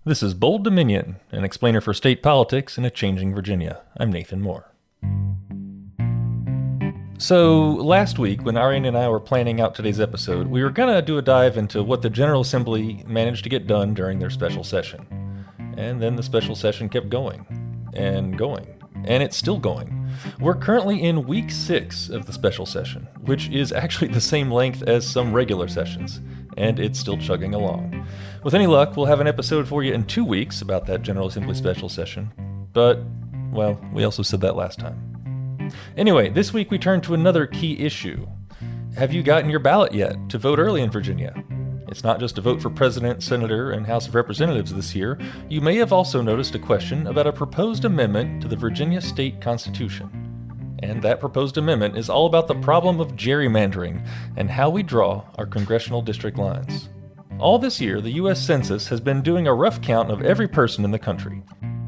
This is Bold Dominion, an explainer for state politics in a changing Virginia. I'm Nathan Moore. So, last week, when Arian and I were planning out today's episode, we were going to do a dive into what the General Assembly managed to get done during their special session. And then the special session kept going, and it's still going. We're currently in week 6 of the special session, which is actually the same length as some regular sessions, and it's still chugging along. With any luck, we'll have an episode for you in 2 weeks about that General Assembly special session. But, well, we also said that last time. Anyway, this week we turn to another key issue. Have you gotten your ballot yet to vote early in Virginia? It's not just to vote for President, Senator, and House of Representatives this year. You may have also noticed a question about a proposed amendment to the Virginia State Constitution. And that proposed amendment is all about the problem of gerrymandering and how we draw our congressional district lines. All this year, the U.S. Census has been doing a rough count of every person in the country.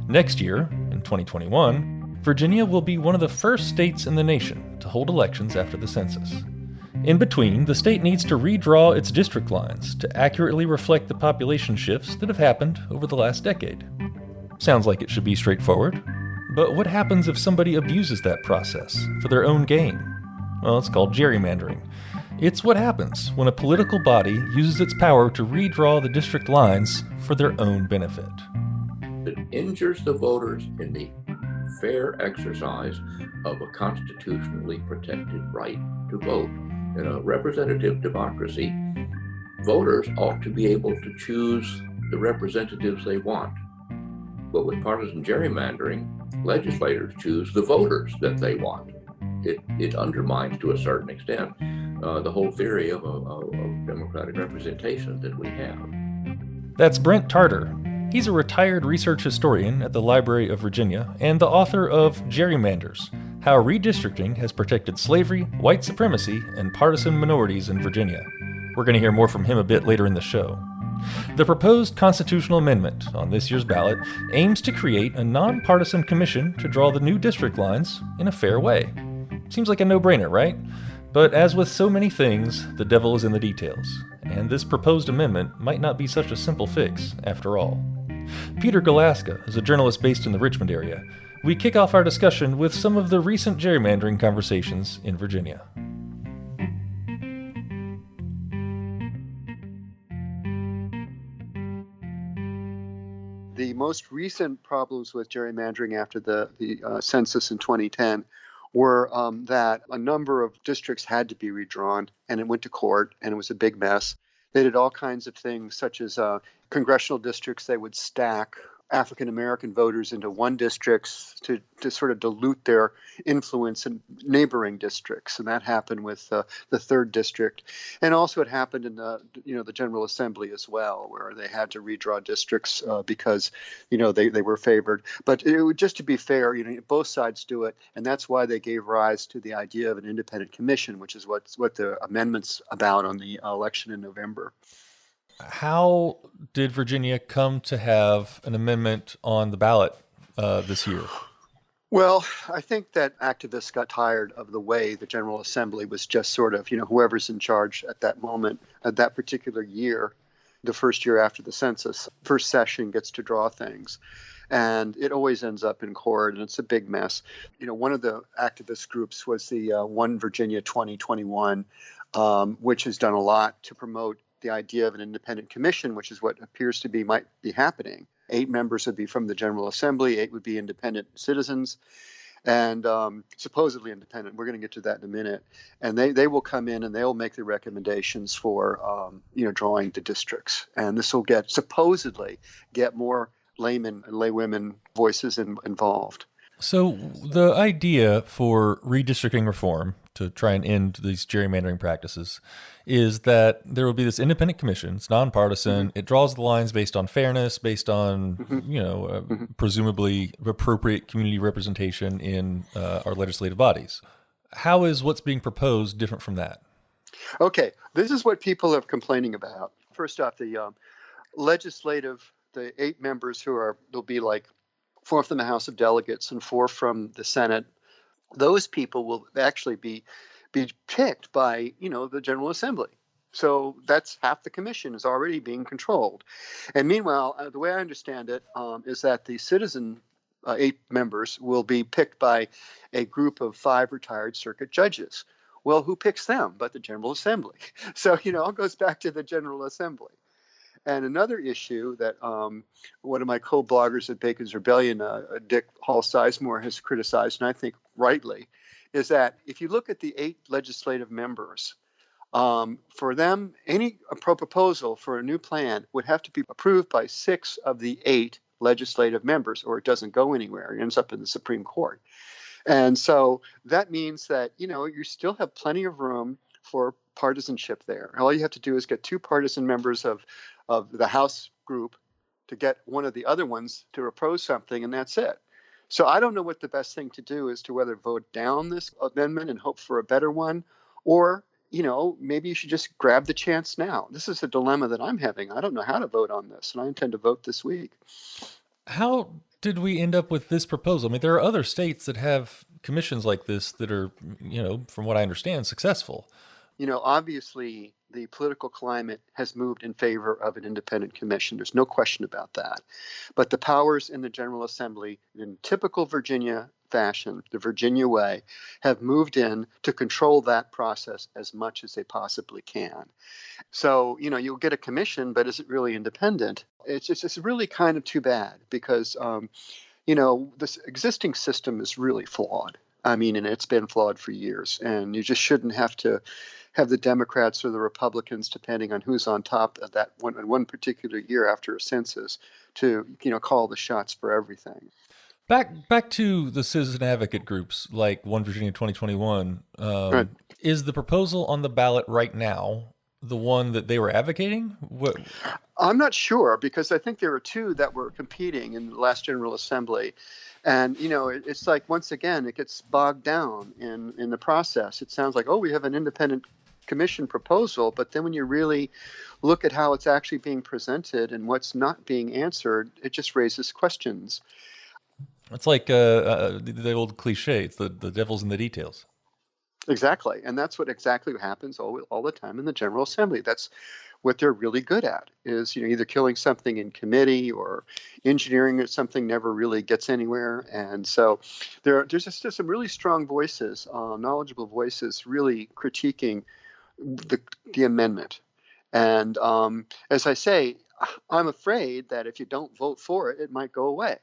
Next year, in 2021, Virginia will be one of the first states in the nation to hold elections after the census. In between, the state needs to redraw its district lines to accurately reflect the population shifts that have happened over the last decade. Sounds like it should be straightforward. But what happens if somebody abuses that process for their own gain? Well, it's called gerrymandering. It's what happens when a political body uses its power to redraw the district lines for their own benefit. It injures the voters in the fair exercise of a constitutionally protected right to vote. In a representative democracy, voters ought to be able to choose the representatives they want. But with partisan gerrymandering, legislators choose the voters that they want. It undermines, to a certain extent, the whole theory of democratic representation that we have. That's Brent Tarter. He's a retired research historian at the Library of Virginia and the author of Gerrymanders: How Redistricting Has Protected Slavery, White Supremacy, and Partisan Minorities in Virginia. We're going to hear more from him a bit later in the show. The proposed constitutional amendment on this year's ballot aims to create a nonpartisan commission to draw the new district lines in a fair way. Seems like a no-brainer, right? But as with so many things, the devil is in the details, and this proposed amendment might not be such a simple fix after all. Peter Galuszka is a journalist based in the Richmond area. We kick off our discussion with some of the recent gerrymandering conversations in Virginia. The most recent problems with gerrymandering after the census in 2010 were that a number of districts had to be redrawn, and it went to court, and it was a big mess. They did all kinds of things, such as congressional districts. They would stack African-American voters into one district to sort of dilute their influence in neighboring districts. And that happened with the 3rd district. And also it happened in the General Assembly as well, where they had to redraw districts because, they were favored. But just to be fair, both sides do it. And that's why they gave rise to the idea of an independent commission, which is what the amendment's about on the election in November. How did Virginia come to have an amendment on the ballot this year? Well, I think that activists got tired of the way the General Assembly was just sort of, whoever's in charge at that moment, at that particular year, the first year after the census, first session gets to draw things. And it always ends up in court, and it's a big mess. One of the activist groups was the One Virginia 2021, which has done a lot to promote the idea of an independent commission, which is what appears to might be happening. 8 members would be from the General Assembly, 8 would be independent citizens, and supposedly independent. We're going to get to that in a minute. And they will come in and they'll make the recommendations for drawing the districts. And this will supposedly get more laymen and laywomen voices involved. So the idea for redistricting reform to try and end these gerrymandering practices is that there will be this independent commission. It's nonpartisan. Mm-hmm. It draws the lines based on fairness, based on, presumably appropriate community representation in our legislative bodies. How is what's being proposed different from that? Okay, this is what people are complaining about. First off, the the 8 members there'll be like 4 from the House of Delegates and 4 from the Senate. Those people will actually be picked by, the General Assembly. So that's half the commission is already being controlled. And meanwhile, the way I understand it is that the citizen 8 members will be picked by a group of 5 retired circuit judges. Well, who picks them but the General Assembly? So, it all goes back to the General Assembly. And another issue that one of my co-bloggers at Bacon's Rebellion, Dick Hall Sizemore, has criticized, and I think rightly, is that if you look at the 8 legislative members, for them, any proposal for a new plan would have to be approved by 6 of the 8 legislative members, or it doesn't go anywhere. It ends up in the Supreme Court. And so that means that, you still have plenty of room for partisanship there. All you have to do is get 2 partisan members of the House group to get one of the other ones to oppose something, and that's it. So I don't know what the best thing to do is, to whether vote down this amendment and hope for a better one, or maybe you should just grab the chance now. This is a dilemma that I'm having. I don't know how to vote on this, and I intend to vote this week. How did we end up with this proposal? I mean, there are other states that have commissions like this that are, from what I understand, successful. Obviously, the political climate has moved in favor of an independent commission. There's no question about that. But the powers in the General Assembly, in typical Virginia fashion, the Virginia way, have moved in to control that process as much as they possibly can. So, you'll get a commission, but is it really independent? It's really kind of too bad because, this existing system is really flawed. I mean, and it's been flawed for years, and you just shouldn't have to have the Democrats or the Republicans, depending on who's on top of that one particular year after a census, to call the shots for everything. Back to the citizen advocate groups like One Virginia 2021. Right. Is the proposal on the ballot right now the one that they were advocating? What? I'm not sure, because I think there were 2 that were competing in the last General Assembly. And, it's like, once again, it gets bogged down in the process. It sounds like, we have an independent commission proposal, but then when you really look at how it's actually being presented and what's not being answered, it just raises questions. It's like the old cliche, it's the devil's in the details. Exactly. And that's what exactly happens all the time in the General Assembly. That's what they're really good at, is either killing something in committee or engineering that something never really gets anywhere. And so there's just some really strong voices, knowledgeable voices, really critiquing the amendment. And as I say, I'm afraid that if you don't vote for it, it might go away,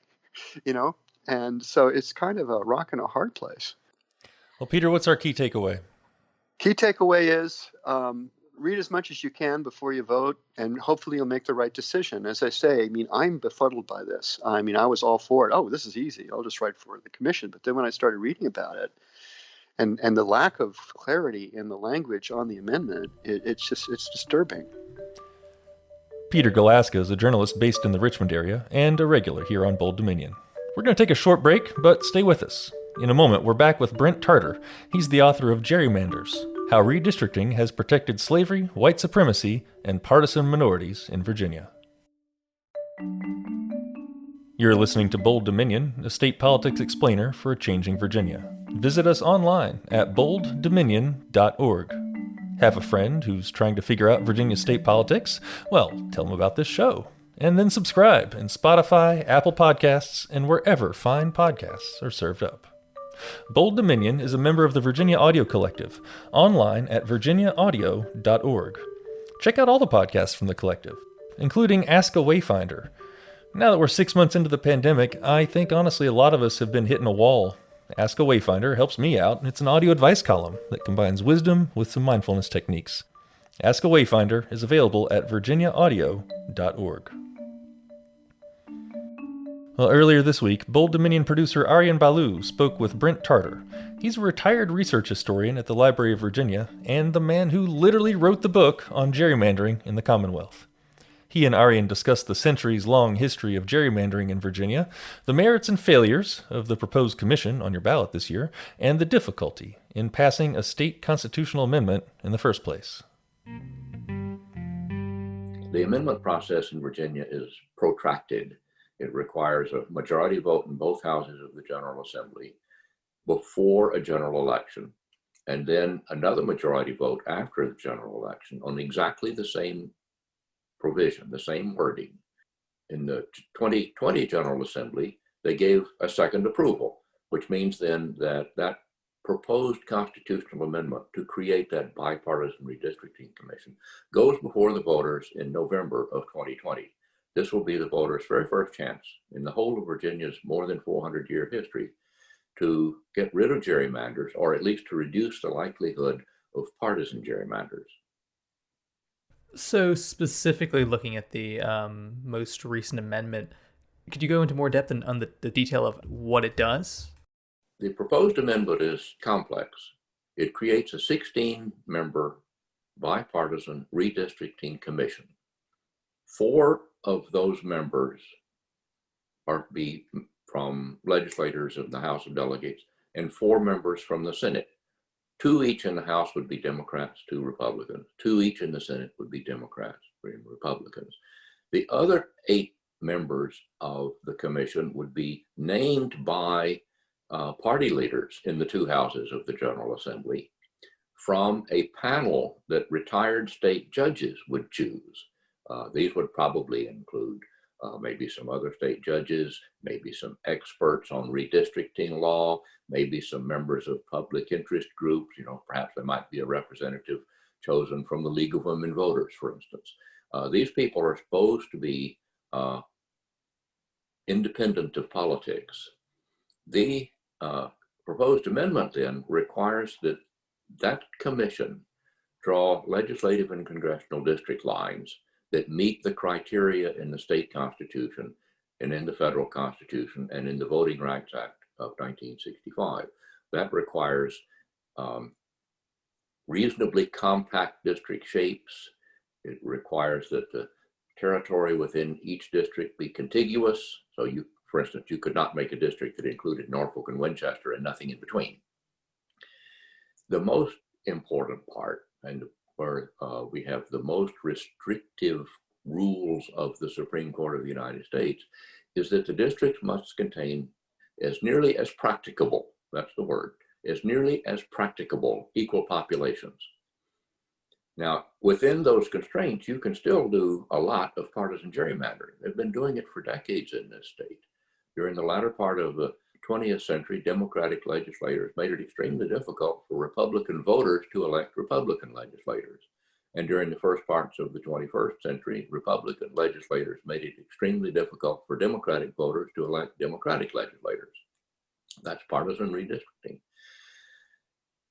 And so it's kind of a rock and a hard place. Well, Peter, what's our key takeaway? Key takeaway is read as much as you can before you vote, and hopefully you'll make the right decision. As I say, I'm befuddled by this. I was all for it. Oh, this is easy. I'll just write for the commission. But then when I started reading about it, and the lack of clarity in the language on the amendment, it's disturbing. Peter Galuszka is a journalist based in the Richmond area and a regular here on Bold Dominion. We're going to take a short break, but stay with us. In a moment, we're back with Brent Tarter. He's the author of Gerrymanders, How Redistricting Has Protected Slavery, White Supremacy, and Partisan Minorities in Virginia. You're listening to Bold Dominion, a state politics explainer for a changing Virginia. Visit us online at bolddominion.org. Have a friend who's trying to figure out Virginia state politics? Well, tell them about this show. And then subscribe in Spotify, Apple Podcasts, and wherever fine podcasts are served up. Bold Dominion is a member of the Virginia Audio Collective, online at virginiaaudio.org. Check out all the podcasts from the collective, including Ask a Wayfinder. Now that we're 6 months into the pandemic, I think honestly a lot of us have been hitting a wall. Ask a Wayfinder helps me out. It's an audio advice column that combines wisdom with some mindfulness techniques. Ask a Wayfinder is available at virginiaaudio.org. Well, earlier this week, Bold Dominion producer Aryan Balu spoke with Brent Tarter. He's a retired research historian at the Library of Virginia and the man who literally wrote the book on gerrymandering in the Commonwealth. He and Aryan discussed the centuries-long history of gerrymandering in Virginia, the merits and failures of the proposed commission on your ballot this year, and the difficulty in passing a state constitutional amendment in the first place. The amendment process in Virginia is protracted. It requires a majority vote in both houses of the General Assembly before a general election. and then another majority vote after the general election on exactly the same provision, the same wording. In the 2020 General Assembly, they gave a second approval, which means then that that proposed constitutional amendment to create that bipartisan redistricting commission goes before the voters in November of 2020. This will be the voters' very first chance in the whole of Virginia's more than 400-year history to get rid of gerrymanders, or at least to reduce the likelihood of partisan gerrymanders. So specifically looking at the most recent amendment, could you go into more depth on the detail of what it does? The proposed amendment is complex. It creates a 16-member bipartisan redistricting commission. 4 of those members are to be from legislators of the House of Delegates and 4 members from the Senate. 2 each in the House would be Democrats, 2 Republicans. 2 each in the Senate would be Democrats, 3 Republicans. The other 8 members of the commission would be named by party leaders in the 2 houses of the General Assembly from a panel that retired state judges would choose. These would probably include maybe some other state judges, maybe some experts on redistricting law, maybe some members of public interest groups. Perhaps there might be a representative chosen from the League of Women Voters, for instance. These people are supposed to be independent of politics. The proposed amendment then requires that that commission draw legislative and congressional district lines that meet the criteria in the state constitution and in the federal constitution and in the Voting Rights Act of 1965. That requires reasonably compact district shapes. It requires that the territory within each district be contiguous. So for instance, you could not make a district that included Norfolk and Winchester and nothing in between. The most important part, and where we have the most restrictive rules of the Supreme Court of the United States, is that the districts must contain as nearly as practicable, that's the word, as nearly as practicable equal populations. Now, within those constraints, you can still do a lot of partisan gerrymandering. They've been doing it for decades in this state. During the latter part of the 20th century, Democratic legislators made it extremely difficult for Republican voters to elect Republican legislators. And during the first parts of the 21st century, Republican legislators made it extremely difficult for Democratic voters to elect Democratic legislators. That's partisan redistricting.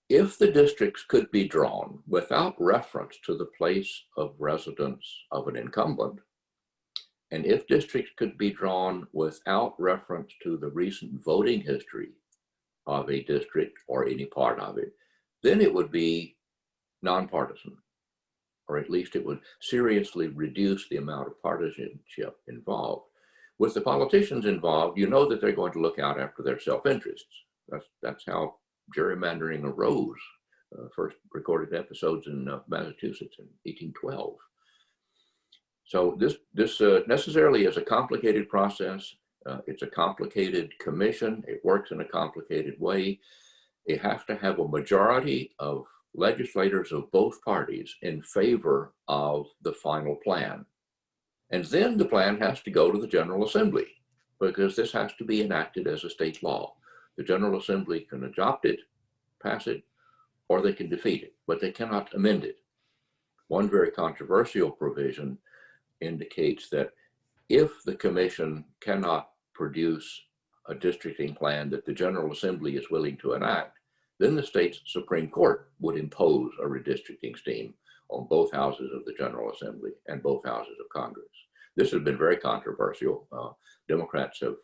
If the districts could be drawn without reference to the place of residence of an incumbent, and if districts could be drawn without reference to the recent voting history of a district or any part of it, then it would be nonpartisan, or at least it would seriously reduce the amount of partisanship involved. With the politicians involved, you know that they're going to look out after their self-interests. That's how gerrymandering arose. First recorded episodes in Massachusetts in 1812. So this necessarily is a complicated process. It's a complicated commission. It works in a complicated way. It has to have a majority of legislators of both parties in favor of the final plan. And then the plan has to go to the General Assembly, because this has to be enacted as a state law. The General Assembly can adopt it, pass it, or they can defeat it, but they cannot amend it. One very controversial provision indicates that if the commission cannot produce a districting plan that the General Assembly is willing to enact, then the state's Supreme Court would impose a redistricting scheme on both houses of the General Assembly and both houses of Congress. This has been very controversial. Democrats have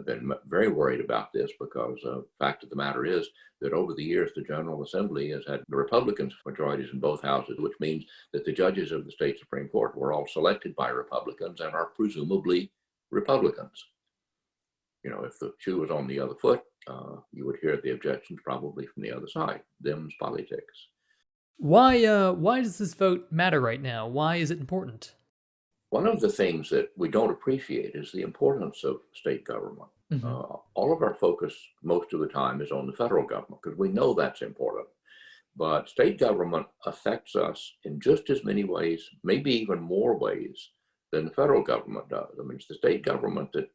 been very worried about this because the fact of the matter is that over the years, the General Assembly has had the Republicans majorities in both houses, which means that the judges of the state Supreme Court were all selected by Republicans and are presumably Republicans. If the shoe was on the other foot, you would hear the objections probably from the other side. Them's politics. Why does this vote matter right now? Why is it important? One of the things that we don't appreciate is the importance of state government. Mm-hmm. All of our focus most of the time is on the federal government because we know that's important. But state government affects us in just as many ways, maybe even more ways than the federal government does. I mean, it's the state government that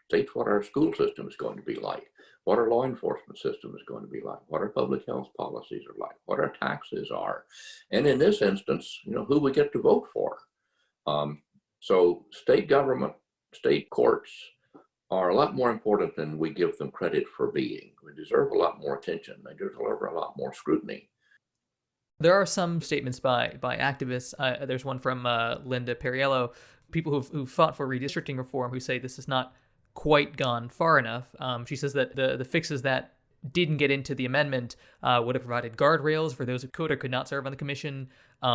states what our school system is going to be like, what our law enforcement system is going to be like, what our public health policies are like, what our taxes are, and in this instance, who we get to vote for. So state government, state courts are a lot more important than we give them credit for being. We deserve a lot more attention. They deserve a lot more scrutiny. There are some statements by activists. There's one from Linda Perriello, people who fought for redistricting reform, who say this has not quite gone far enough. She says that the fixes that didn't get into the amendment would have provided guardrails for those who could or could not serve on the commission,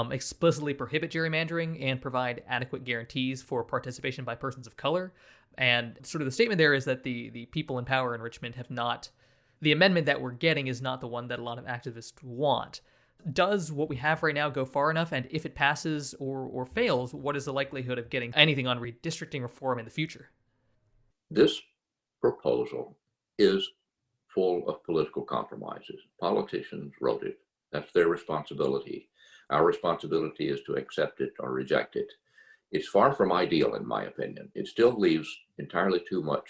explicitly prohibit gerrymandering, and provide adequate guarantees for participation by persons of color. And sort of the statement there is that the people in power in Richmond have not, the amendment that we're getting is not the one that a lot of activists want. Does what we have right now go far enough? And if it passes or fails, what is the likelihood of getting anything on redistricting reform in the future? This proposal is full of political compromises. Politicians wrote it. That's their responsibility. Our responsibility is to accept it or reject it. It's far from ideal, in my opinion. It still leaves entirely too much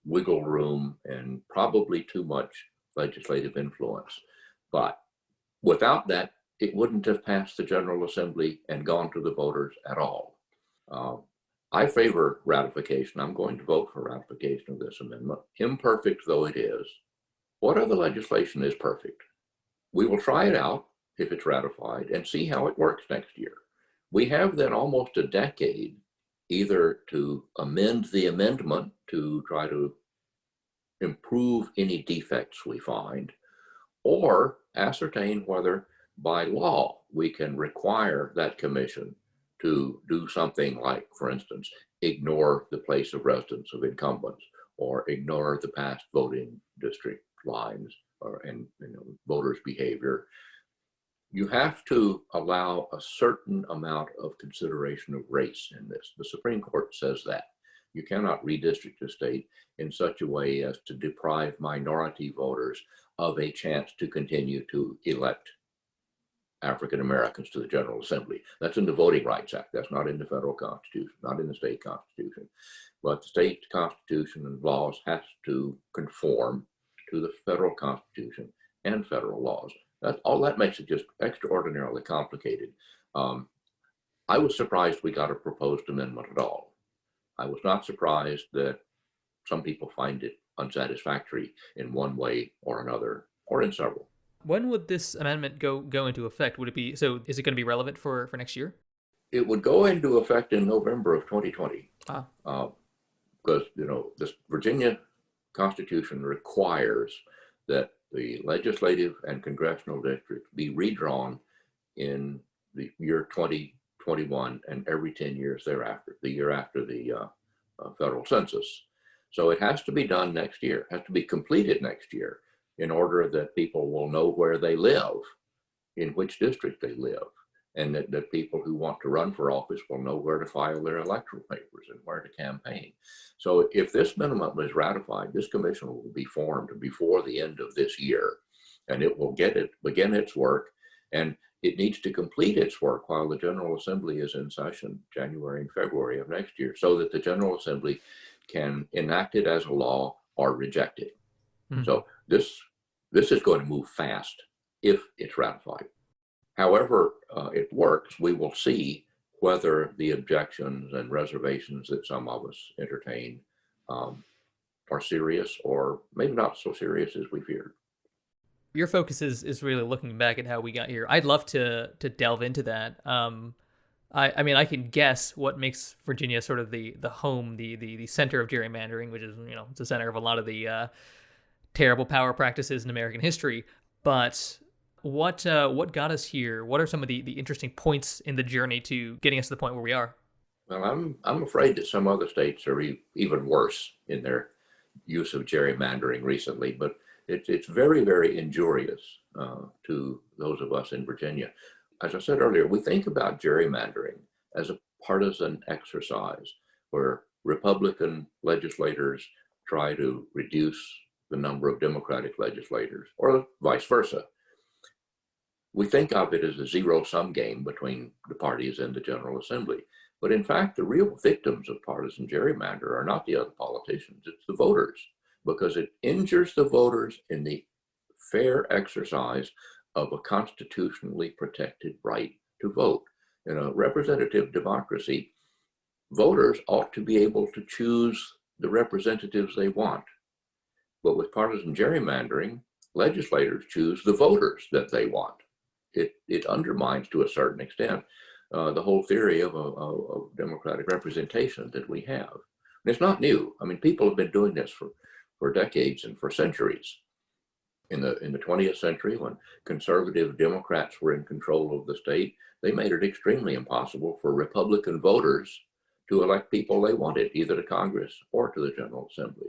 wiggle room and probably too much legislative influence. But without that, it wouldn't have passed the General Assembly and gone to the voters at all. I favor ratification. I'm going to vote for ratification of this amendment, imperfect though it is. What other legislation is perfect? We will try it out if it's ratified and see how it works next year. We have then almost a decade either to amend the amendment to try to improve any defects we find, or ascertain whether by law we can require that commission to do something like, for instance, ignore the place of residence of incumbents or ignore the past voting district lines and voters' behavior. You have to allow a certain amount of consideration of race in this. The Supreme Court says that. You cannot redistrict a state in such a way as to deprive minority voters of a chance to continue to elect African Americans to the General Assembly. That's in the Voting Rights Act. That's not in the federal constitution, not in the state constitution. But the state constitution and laws has to conform to the federal constitution and federal laws. All that makes it just extraordinarily complicated. I was surprised we got a proposed amendment at all. I was not surprised that some people find it unsatisfactory in one way or another, or in several. When would this amendment go into effect? Would it be, so is it going to be relevant for next year? It would go into effect in November of 2020. Because, this Virginia Constitution requires that the legislative and congressional districts be redrawn in the year 2021 and every 10 years thereafter, the year after the federal census. So it has to be done next year, has to be completed next year in order that people will know where they live, in which district they live, and that people who want to run for office will know where to file their electoral papers and where to campaign. So if this amendment is ratified, this commission will be formed before the end of this year, and it will begin its work, and it needs to complete its work while the General Assembly is in session, January and February of next year, so that the General Assembly can enact it as a law or reject it. Mm-hmm. So this is going to move fast if it's ratified. However it works, we will see whether the objections and reservations that some of us entertain are serious or maybe not so serious as we feared. Your focus is really looking back at how we got here. I'd love to delve into that. I mean, I can guess what makes Virginia sort of the home, the center of gerrymandering, which is, it's the center of a lot of the terrible power practices in American history. But what got us here? What are some of the interesting points in the journey to getting us to the point where we are? Well, I'm afraid that some other states are even worse in their use of gerrymandering recently, but it's very, very injurious to those of us in Virginia. As I said earlier, we think about gerrymandering as a partisan exercise where Republican legislators try to reduce the number of Democratic legislators, or vice versa. We think of it as a zero-sum game between the parties in the General Assembly. But in fact, the real victims of partisan gerrymander are not the other politicians, it's the voters, because it injures the voters in the fair exercise of a constitutionally protected right to vote. In a representative democracy, voters ought to be able to choose the representatives they want. But with partisan gerrymandering, legislators choose the voters that they want. It undermines, to a certain extent, the whole theory of democratic representation that we have. And it's not new. I mean, people have been doing this for decades and for centuries. In the 20th century, when conservative Democrats were in control of the state, they made it extremely impossible for Republican voters to elect people they wanted, either to Congress or to the General Assembly.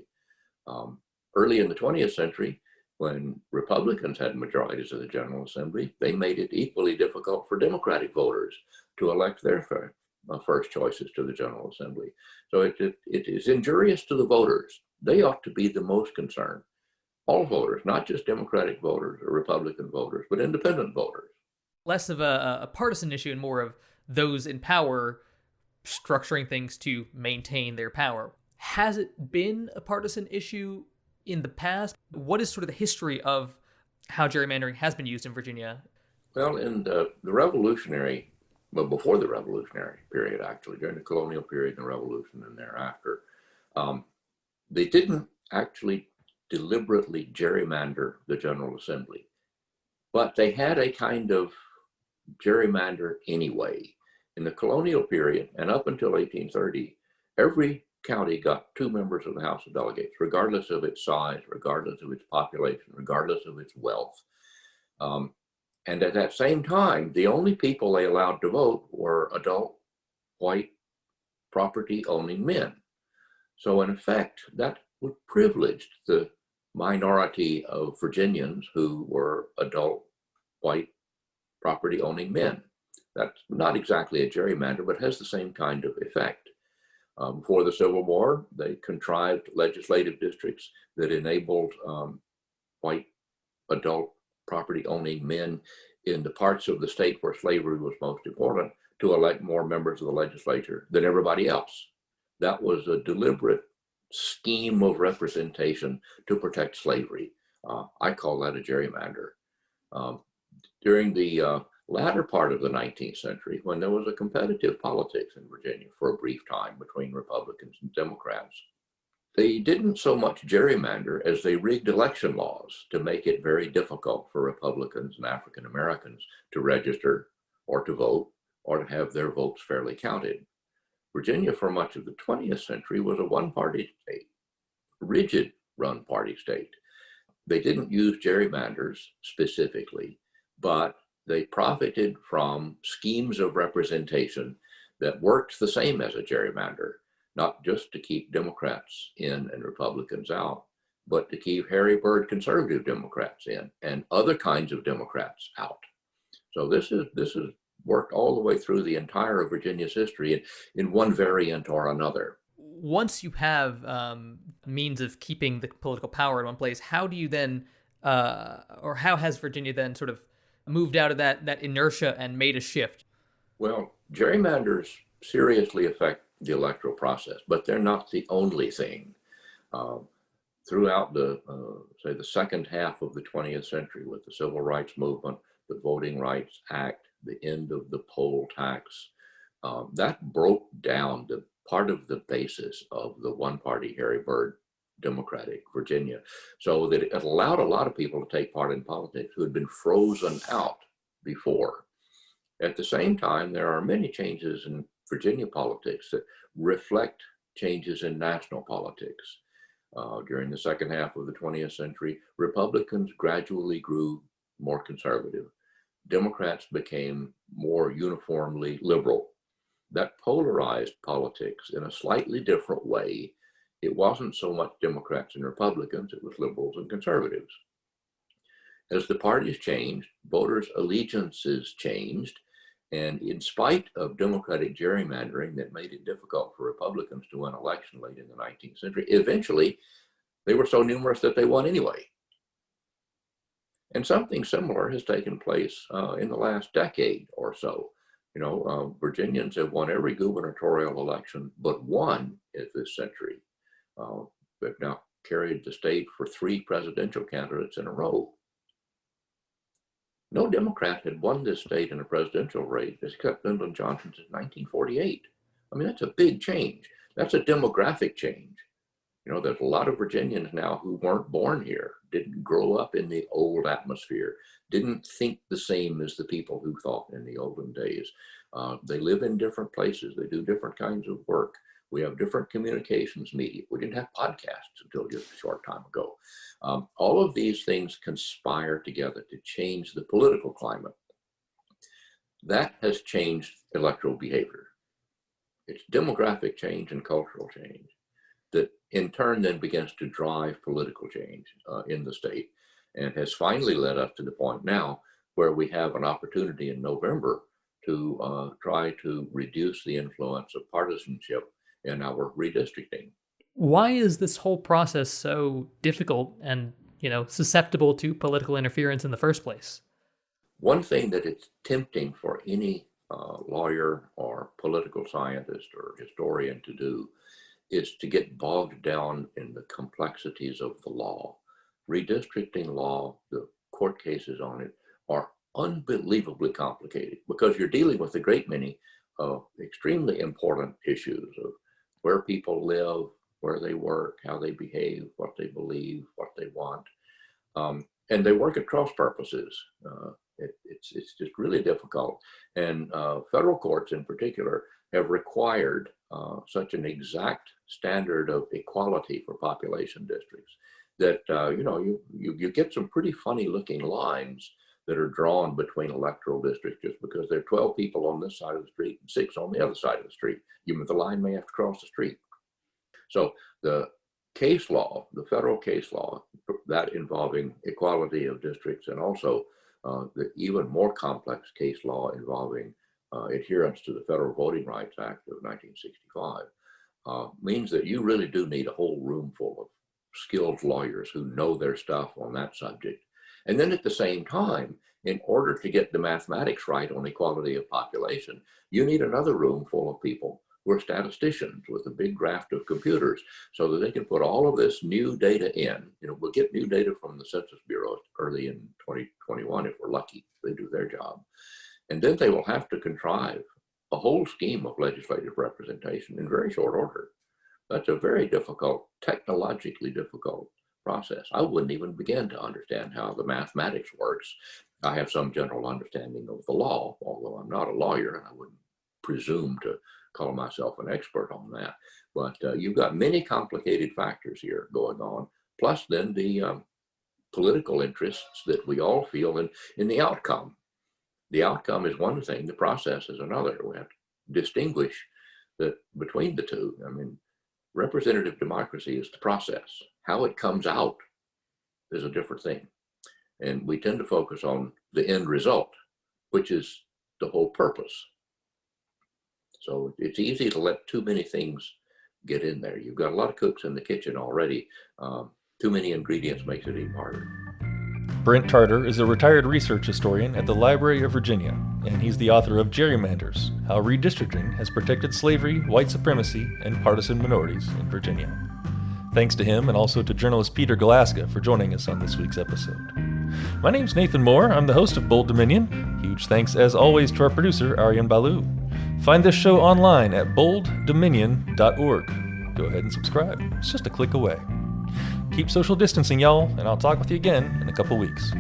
Early in the 20th century, when Republicans had majorities of the General Assembly, they made it equally difficult for Democratic voters to elect their first choices to the General Assembly. So it is injurious to the voters. They ought to be the most concerned. All voters, not just Democratic voters or Republican voters, but independent voters. Less of a partisan issue and more of those in power structuring things to maintain their power. Has it been a partisan issue in the past? What is sort of the history of how gerrymandering has been used in Virginia? Well, in the Revolutionary, well, before the Revolutionary period, actually, during the colonial period and the Revolution and thereafter, they didn't actually deliberately gerrymander the General Assembly, but they had a kind of gerrymander anyway. In the colonial period and up until 1830, every county got 2 members of the House of Delegates, regardless of its size, regardless of its population, regardless of its wealth. And at that same time, the only people they allowed to vote were adult, white, property-owning men. So in effect, that would privilege the minority of Virginians who were adult, white, property-owning men. That's not exactly a gerrymander, but has the same kind of effect. Before the Civil War, they contrived legislative districts that enabled white, adult, property-owning men in the parts of the state where slavery was most important to elect more members of the legislature than everybody else. That was a deliberate scheme of representation to protect slavery. I call that a gerrymander. During the latter part of the 19th century, when there was a competitive politics in Virginia for a brief time between Republicans and Democrats, they didn't so much gerrymander as they rigged election laws to make it very difficult for Republicans and African Americans to register or to vote or to have their votes fairly counted. Virginia, for much of the 20th century, was a one-party state, rigid one-party state. They didn't use gerrymanders specifically, but they profited from schemes of representation that worked the same as a gerrymander, not just to keep Democrats in and Republicans out, but to keep hairy bird conservative Democrats in and other kinds of Democrats out. So this is worked all the way through the entire of Virginia's history in one variant or another. Once you have means of keeping the political power in one place, how do you then, or how has Virginia then sort of moved out of that inertia and made a shift? Well, gerrymanders seriously affect the electoral process, but they're not the only thing. Throughout the second half of the 20th century, with the Civil Rights Movement, the Voting Rights Act, the end of the poll tax, that broke down the part of the basis of the one-party hairy bird democratic Virginia, so that it allowed a lot of people to take part in politics who had been frozen out before. At the same time, there are many changes in Virginia politics that reflect changes in national politics. During the second half of the 20th century, Republicans gradually grew more conservative. Democrats became more uniformly liberal. That polarized politics in a slightly different way. It wasn't so much Democrats and Republicans, it was liberals and conservatives. As the parties changed, voters' allegiances changed, and in spite of democratic gerrymandering that made it difficult for Republicans to win election late in the 19th century, eventually they were so numerous that they won anyway. And something similar has taken place in the last decade or so. Virginians have won every gubernatorial election but one in this century. They've now carried the state for 3 presidential candidates in a row. No Democrat had won this state in a presidential race except Lyndon Johnson since 1948. I mean, that's a big change. That's a demographic change. There's a lot of Virginians now who weren't born here, didn't grow up in the old atmosphere, didn't think the same as the people who thought in the olden days. They live in different places. They do different kinds of work. We have different communications media. We didn't have podcasts until just a short time ago. All of these things conspire together to change the political climate. That has changed electoral behavior. It's demographic change and cultural change that in turn then begins to drive political change in the state, and has finally led us to the point now where we have an opportunity in November to try to reduce the influence of partisanship in our redistricting. Why is this whole process so difficult and, susceptible to political interference in the first place? One thing that it's tempting for any lawyer or political scientist or historian to do is to get bogged down in the complexities of the law. Redistricting law, the court cases on it, are unbelievably complicated because you're dealing with a great many extremely important issues of where people live, where they work, how they behave, what they believe, what they want. And they work at cross purposes. It's just really difficult. And federal courts in particular have required such an exact standard of equality for population districts that you get some pretty funny looking lines that are drawn between electoral districts just because there are 12 people on this side of the street and 6 on the other side of the street. The line may have to cross the street. So the case law, the federal case law, that involving equality of districts, and also the even more complex case law involving adherence to the Federal Voting Rights Act of 1965, means that you really do need a whole room full of skilled lawyers who know their stuff on that subject. And then at the same time, in order to get the mathematics right on equality of population, you need another room full of people who are statisticians with a big raft of computers so that they can put all of this new data in. We'll get new data from the Census Bureau early in 2021 if we're lucky. They do their job. And then they will have to contrive a whole scheme of legislative representation in very short order. That's a very difficult, technologically difficult process. I wouldn't even begin to understand how the mathematics works. I have some general understanding of the law, although I'm not a lawyer and I wouldn't presume to call myself an expert on that. But you've got many complicated factors here going on, plus then the political interests that we all feel in the outcome. The outcome is one thing, the process is another. We have to distinguish between the two. Representative democracy is the process. How it comes out is a different thing. And we tend to focus on the end result, which is the whole purpose. So it's easy to let too many things get in there. You've got a lot of cooks in the kitchen already. Too many ingredients makes it even harder. Brent Tarter is a retired research historian at the Library of Virginia, and he's the author of Gerrymanders, How Redistricting Has Protected Slavery, White Supremacy, and Partisan Minorities in Virginia. Thanks to him and also to journalist Peter Galuszka for joining us on this week's episode. My name's Nathan Moore. I'm the host of Bold Dominion. Huge thanks, as always, to our producer, Aryan Balu. Find this show online at bolddominion.org. Go ahead and subscribe. It's just a click away. Keep social distancing, y'all, and I'll talk with you again in a couple weeks.